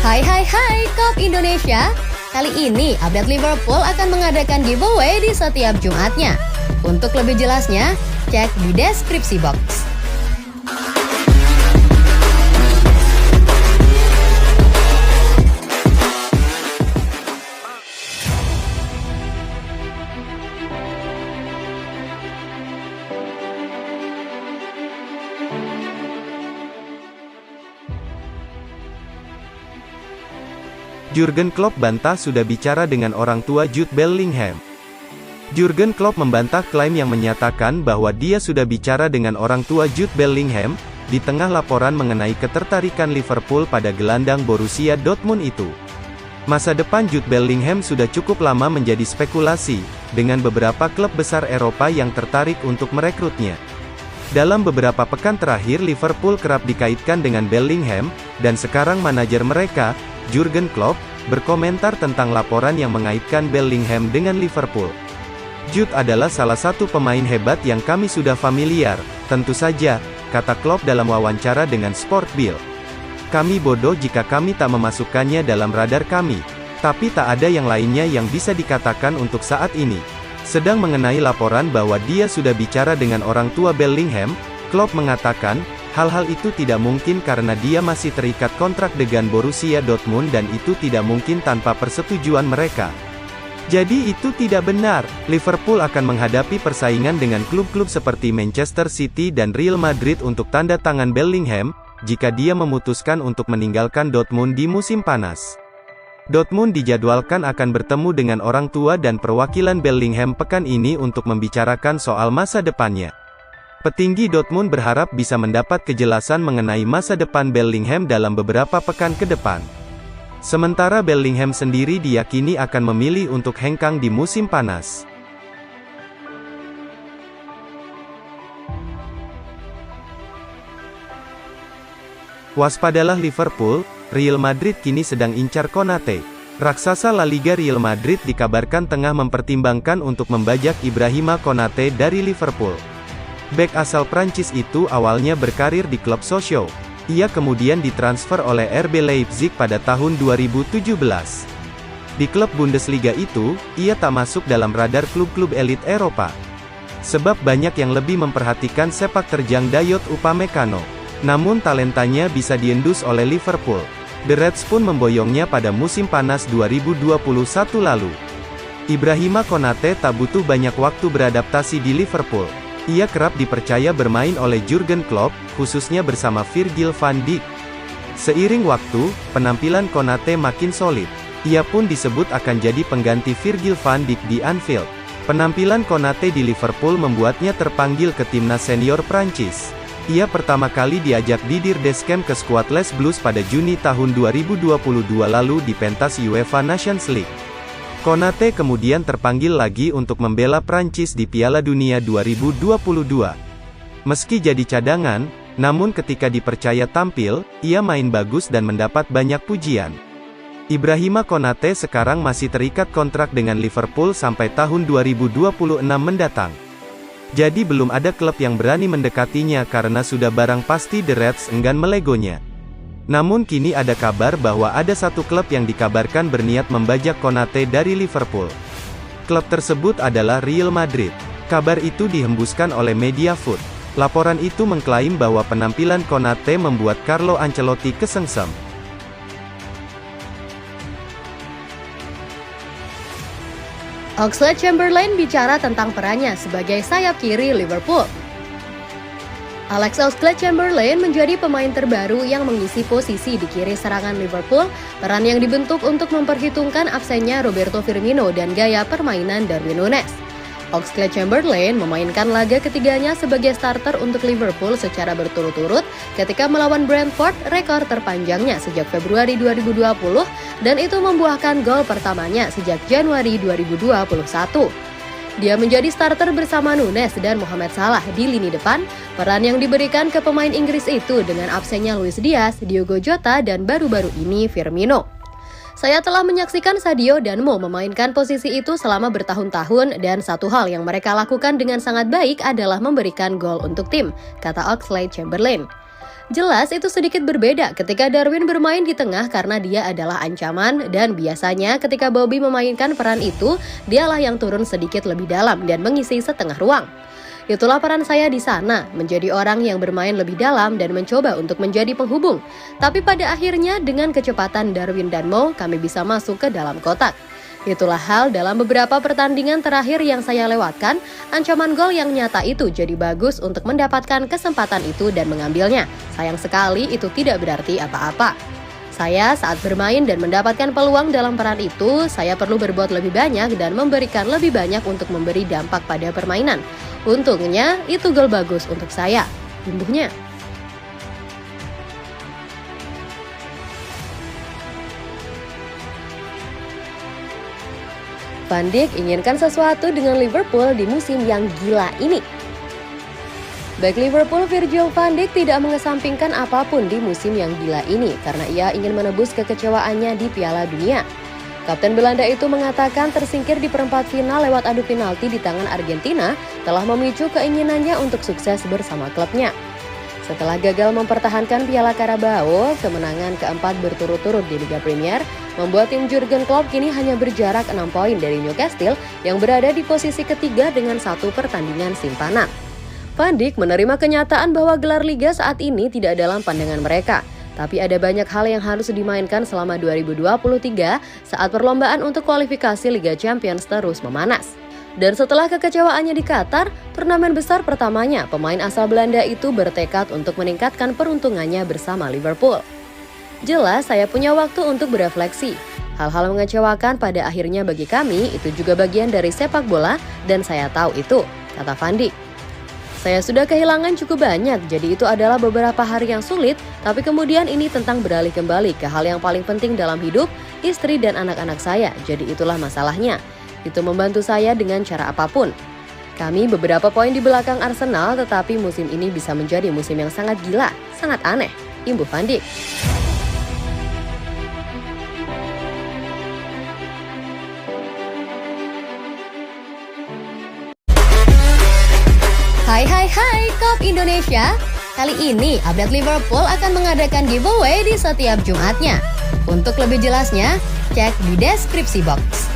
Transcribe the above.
Hai Kop Indonesia. Kali ini update Liverpool akan mengadakan giveaway di setiap Jumatnya. Untuk lebih jelasnya, cek di deskripsi box. Jurgen Klopp bantah sudah bicara dengan orang tua Jude Bellingham. Jurgen Klopp membantah klaim yang menyatakan bahwa dia sudah bicara dengan orang tua Jude Bellingham, di tengah laporan mengenai ketertarikan Liverpool pada gelandang Borussia Dortmund itu. Masa depan Jude Bellingham sudah cukup lama menjadi spekulasi, dengan beberapa klub besar Eropa yang tertarik untuk merekrutnya. Dalam beberapa pekan terakhir Liverpool kerap dikaitkan dengan Bellingham, dan sekarang manajer mereka, Jurgen Klopp, berkomentar tentang laporan yang mengaitkan Bellingham dengan Liverpool. Jude adalah salah satu pemain hebat yang kami sudah familiar, tentu saja, kata Klopp dalam wawancara dengan Sport Bill. Kami bodoh jika kami tak memasukkannya dalam radar kami, tapi tak ada yang lainnya yang bisa dikatakan untuk saat ini. Sedang mengenai laporan bahwa dia sudah bicara dengan orang tua Bellingham, Klopp mengatakan, hal-hal itu tidak mungkin karena dia masih terikat kontrak dengan Borussia Dortmund dan itu tidak mungkin tanpa persetujuan mereka. Jadi itu tidak benar. Liverpool akan menghadapi persaingan dengan klub-klub seperti Manchester City dan Real Madrid untuk tanda tangan Bellingham, jika dia memutuskan untuk meninggalkan Dortmund di musim panas. Dortmund dijadwalkan akan bertemu dengan orang tua dan perwakilan Bellingham pekan ini untuk membicarakan soal masa depannya. Petinggi Dortmund berharap bisa mendapat kejelasan mengenai masa depan Bellingham dalam beberapa pekan ke depan. Sementara Bellingham sendiri diyakini akan memilih untuk hengkang di musim panas. Waspadalah Liverpool, Real Madrid kini sedang incar Konate. Raksasa La Liga Real Madrid dikabarkan tengah mempertimbangkan untuk membajak Ibrahima Konate dari Liverpool. Bek asal Prancis itu awalnya berkarir di klub Sochaux. Ia kemudian ditransfer oleh RB Leipzig pada tahun 2017. Di klub Bundesliga itu, ia tak masuk dalam radar klub-klub elit Eropa. Sebab banyak yang lebih memperhatikan sepak terjang Dayot Upamecano. Namun talentanya bisa diendus oleh Liverpool. The Reds pun memboyongnya pada musim panas 2021 lalu. Ibrahima Konate tak butuh banyak waktu beradaptasi di Liverpool. Ia kerap dipercaya bermain oleh Jurgen Klopp, khususnya bersama Virgil van Dijk. Seiring waktu, penampilan Konate makin solid. Ia pun disebut akan jadi pengganti Virgil van Dijk di Anfield. Penampilan Konate di Liverpool membuatnya terpanggil ke timnas senior Prancis. Ia pertama kali diajak Didier Deschamps ke skuad Les Blues pada Juni tahun 2022 lalu di pentas UEFA Nations League. Konate kemudian terpanggil lagi untuk membela Prancis di Piala Dunia 2022. Meski jadi cadangan, namun ketika dipercaya tampil, ia main bagus dan mendapat banyak pujian. Ibrahima Konate sekarang masih terikat kontrak dengan Liverpool sampai tahun 2026 mendatang. Jadi belum ada klub yang berani mendekatinya karena sudah barang pasti The Reds enggan melegonya. Namun kini ada kabar bahwa ada satu klub yang dikabarkan berniat membajak Konate dari Liverpool. Klub tersebut adalah Real Madrid. Kabar itu dihembuskan oleh Mediafoot. Laporan itu mengklaim bahwa penampilan Konate membuat Carlo Ancelotti kesengsem. Oxlade-Chamberlain bicara tentang perannya sebagai sayap kiri Liverpool. Alex Oxlade-Chamberlain menjadi pemain terbaru yang mengisi posisi di kiri serangan Liverpool, peran yang dibentuk untuk memperhitungkan absennya Roberto Firmino dan gaya permainan Darwin Núñez. Oxlade-Chamberlain memainkan laga ketiganya sebagai starter untuk Liverpool secara berturut-turut ketika melawan Brentford, rekor terpanjangnya sejak Februari 2020, dan itu membuahkan gol pertamanya sejak Januari 2021. Dia menjadi starter bersama Núñez dan Mohamed Salah di lini depan, peran yang diberikan ke pemain Inggris itu dengan absennya Luis Diaz, Diogo Jota, dan baru-baru ini Firmino. Saya telah menyaksikan Sadio dan Mo memainkan posisi itu selama bertahun-tahun dan satu hal yang mereka lakukan dengan sangat baik adalah memberikan gol untuk tim, kata Oxlade-Chamberlain. Jelas itu sedikit berbeda ketika Darwin bermain di tengah karena dia adalah ancaman, dan biasanya ketika Bobby memainkan peran itu, dialah yang turun sedikit lebih dalam dan mengisi setengah ruang. Itulah peran saya di sana, menjadi orang yang bermain lebih dalam dan mencoba untuk menjadi penghubung. Tapi pada akhirnya dengan kecepatan Darwin dan Mo, kami bisa masuk ke dalam kotak. Itulah hal dalam beberapa pertandingan terakhir yang saya lewatkan, ancaman gol yang nyata itu jadi bagus untuk mendapatkan kesempatan itu dan mengambilnya. Sayang sekali itu tidak berarti apa-apa. Saya saat bermain dan mendapatkan peluang dalam peran itu, saya perlu berbuat lebih banyak dan memberikan lebih banyak untuk memberi dampak pada permainan. Untungnya itu gol bagus untuk saya, imbuhnya. Van Dijk inginkan sesuatu dengan Liverpool di musim yang gila ini. Bek Liverpool Virgil van Dijk tidak mengesampingkan apapun di musim yang gila ini karena ia ingin menebus kekecewaannya di Piala Dunia. Kapten Belanda itu mengatakan tersingkir di perempat final lewat adu penalti di tangan Argentina telah memicu keinginannya untuk sukses bersama klubnya. Setelah gagal mempertahankan Piala Carabao, kemenangan keempat berturut-turut di Liga Premier membuat tim Jurgen Klopp kini hanya berjarak 6 poin dari Newcastle yang berada di posisi ketiga dengan 1 pertandingan simpanan. Van Dijk menerima kenyataan bahwa gelar Liga saat ini tidak dalam pandangan mereka, tapi ada banyak hal yang harus dimainkan selama 2023 saat perlombaan untuk kualifikasi Liga Champions terus memanas. Dan setelah kekecewaannya di Qatar, turnamen besar pertamanya, pemain asal Belanda itu bertekad untuk meningkatkan peruntungannya bersama Liverpool. Jelas saya punya waktu untuk berefleksi. Hal-hal mengecewakan pada akhirnya bagi kami itu juga bagian dari sepak bola dan saya tahu itu, kata Van Dijk. Saya sudah kehilangan cukup banyak, jadi itu adalah beberapa hari yang sulit, tapi kemudian ini tentang beralih kembali ke hal yang paling penting dalam hidup, istri dan anak-anak saya, jadi itulah masalahnya. Itu membantu saya dengan cara apapun. Kami beberapa poin di belakang Arsenal, tetapi musim ini bisa menjadi musim yang sangat gila, sangat aneh, imbuh Van Dijk. Hai Kop Indonesia. Kali ini update Liverpool akan mengadakan giveaway di setiap Jumatnya. Untuk lebih jelasnya, cek di deskripsi box.